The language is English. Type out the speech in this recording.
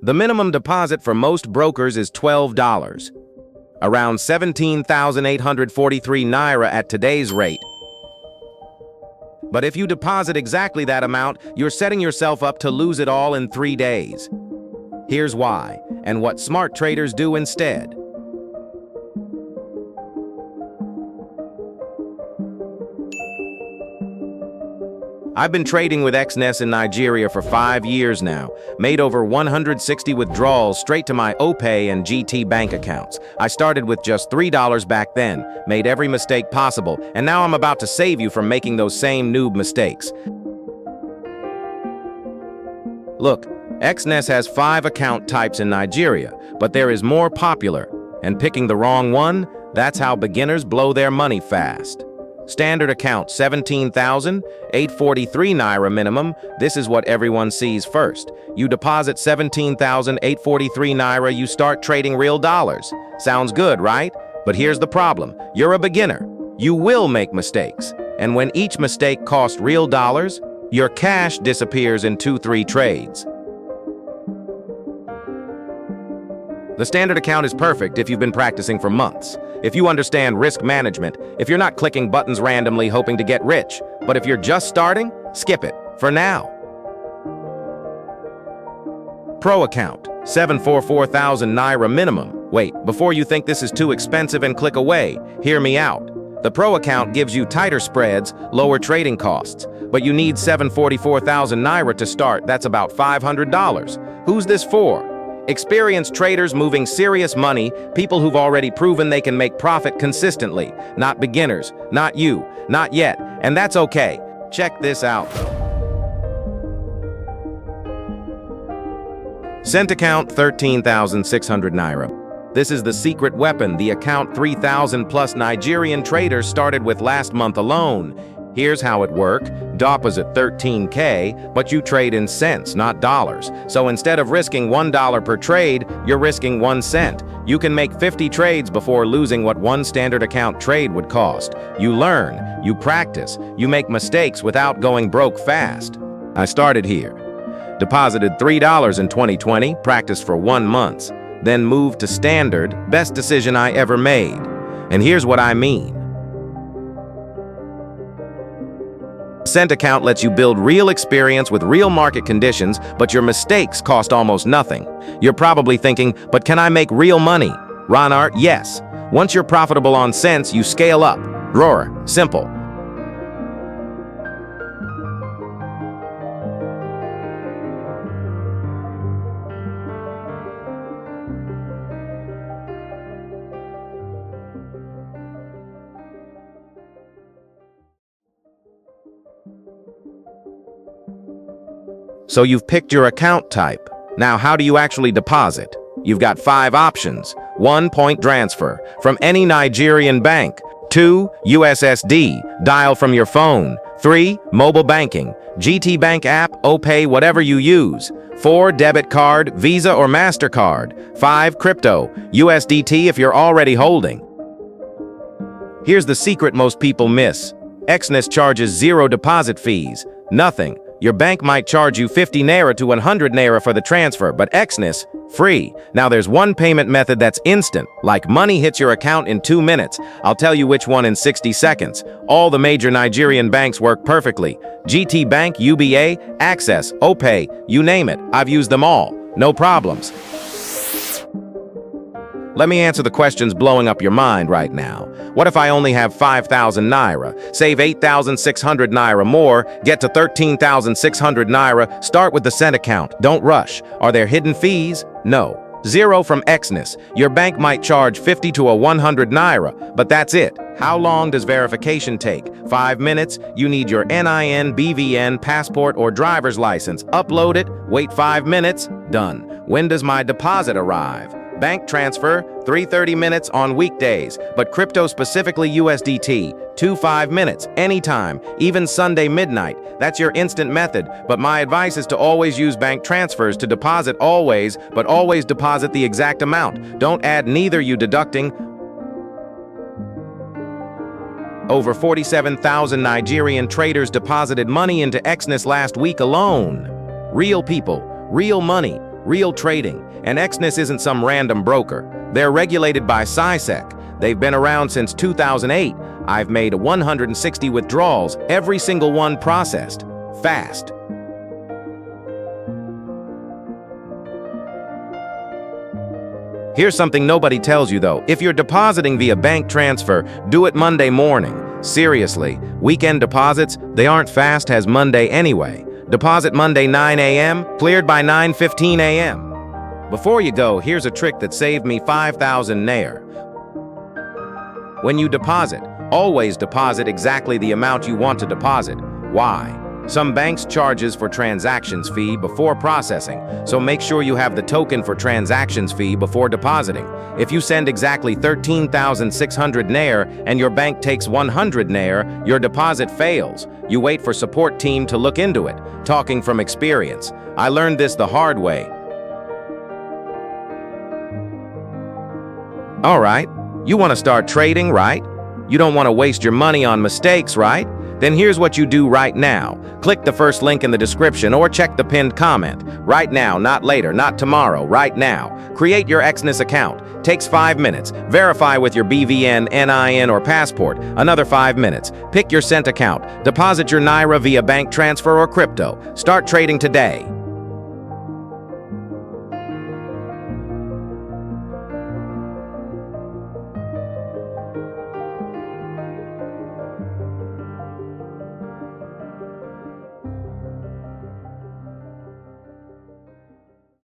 The minimum deposit for most brokers is $12, around 17,843 Naira at today's rate. But if you deposit exactly that amount, you're setting yourself up to lose it all in 3 days. Here's why, and what smart traders do instead. I've been trading with Exness in Nigeria for 5 years now, made over 160 withdrawals straight to my Opay and GTBank accounts. I started with just $3 back then, made every mistake possible, and now I'm about to save you from making those same noob mistakes. Look, Exness has 5 account types in Nigeria, but there is more popular, and picking the wrong one, that's how beginners blow their money fast. Standard account, 17,843 Naira minimum. This is what everyone sees first. You deposit 17,843 Naira, you start trading real dollars. Sounds good, right? But here's the problem. You're a beginner. You will make mistakes. And when each mistake costs real dollars, your cash disappears in 2-3 trades. The standard account is perfect if you've been practicing for months, if you understand risk management, if you're not clicking buttons randomly hoping to get rich. But if you're just starting, skip it, for now. Pro account, 744,000 Naira minimum. Wait, before you think this is too expensive and click away, hear me out. The Pro account gives you tighter spreads, lower trading costs, but you need 744,000 Naira to start. That's about $500. Who's this for? Experienced traders moving serious money, people who've already proven they can make profit consistently. Not beginners, not you, not yet, and that's okay. Check this out, though. Cent account, 13,600 Naira. This is the secret weapon the account 3,000 plus Nigerian traders started with last month alone. Here's how it worked. Deposit 13K, but you trade in cents, not dollars. So instead of risking $1 per trade, you're risking 1 cent. You can make 50 trades before losing what one standard account trade would cost. You learn, you practice, you make mistakes without going broke fast. I started here. Deposited $3 in 2020, practiced for 1 month, then moved to standard, best decision I ever made. And here's what I mean. Cent account lets you build real experience with real market conditions, but your mistakes cost almost nothing. You're probably thinking, but can I make real money? Ronart, yes. Once you're profitable on cents, you scale up. Roar, simple. So you've picked your account type. Now how do you actually deposit? You've got 5 options. 1, point transfer from any Nigerian bank. 2, USSD, dial from your phone. 3, mobile banking, GTBank app, Opay, whatever you use. 4, debit card, Visa or Mastercard. 5, crypto, USDT if you're already holding. Here's the secret most people miss. Exness charges 0 deposit fees. Nothing. Your bank might charge you 50 Naira to 100 Naira for the transfer, but Exness, free. Now there's one payment method that's instant, like money hits your account in 2 minutes. I'll tell you which one in 60 seconds. All the major Nigerian banks work perfectly. GTBank, UBA, Access, Opay, you name it. I've used them all. No problems. Let me answer the questions blowing up your mind right now. What if I only have 5,000 Naira? Save 8,600 Naira more, get to 13,600 Naira, start with the cent account. Don't rush. Are there hidden fees? No. 0 from Exness. Your bank might charge 50 to 100 Naira, but that's it. How long does verification take? 5 minutes? You need your NIN, BVN, passport, or driver's license. Upload it, wait 5 minutes, done. When does my deposit arrive? Bank transfer, 3:30 minutes on weekdays, but crypto specifically USDT, 2-5 minutes, anytime, even Sunday midnight. That's your instant method, but my advice is to always use bank transfers to deposit always, but always deposit the exact amount. Don't add neither you deducting. Over 47,000 Nigerian traders deposited money into Exness last week alone. Real people, real money, real trading, and Exness isn't some random broker. They're regulated by SISEC. They've been around since 2008. I've made 160 withdrawals, every single one processed. Fast. Here's something nobody tells you though. If you're depositing via bank transfer, do it Monday morning. Seriously, weekend deposits, they aren't fast as Monday anyway. Deposit Monday 9 a.m., cleared by 9:15 a.m. Before you go, here's a trick that saved me 5,000 Naira. When you deposit, always deposit exactly the amount you want to deposit. Why? Some banks charges for transactions fee before processing, so make sure you have the token for transactions fee before depositing. If you send exactly 13,600 Naira and your bank takes 100 Naira, your deposit fails. You wait for support team to look into it. Talking from experience, I learned this the hard way. All right, you want to start trading, right? You don't want to waste your money on mistakes, right? Then here's what you do right now. Click the first link in the description or check the pinned comment. Right now, not later, not tomorrow, right now. Create your Exness account. Takes 5 minutes. Verify with your BVN, NIN, or passport. Another 5 minutes. Pick your cent account. Deposit your Naira via bank transfer or crypto. Start trading today.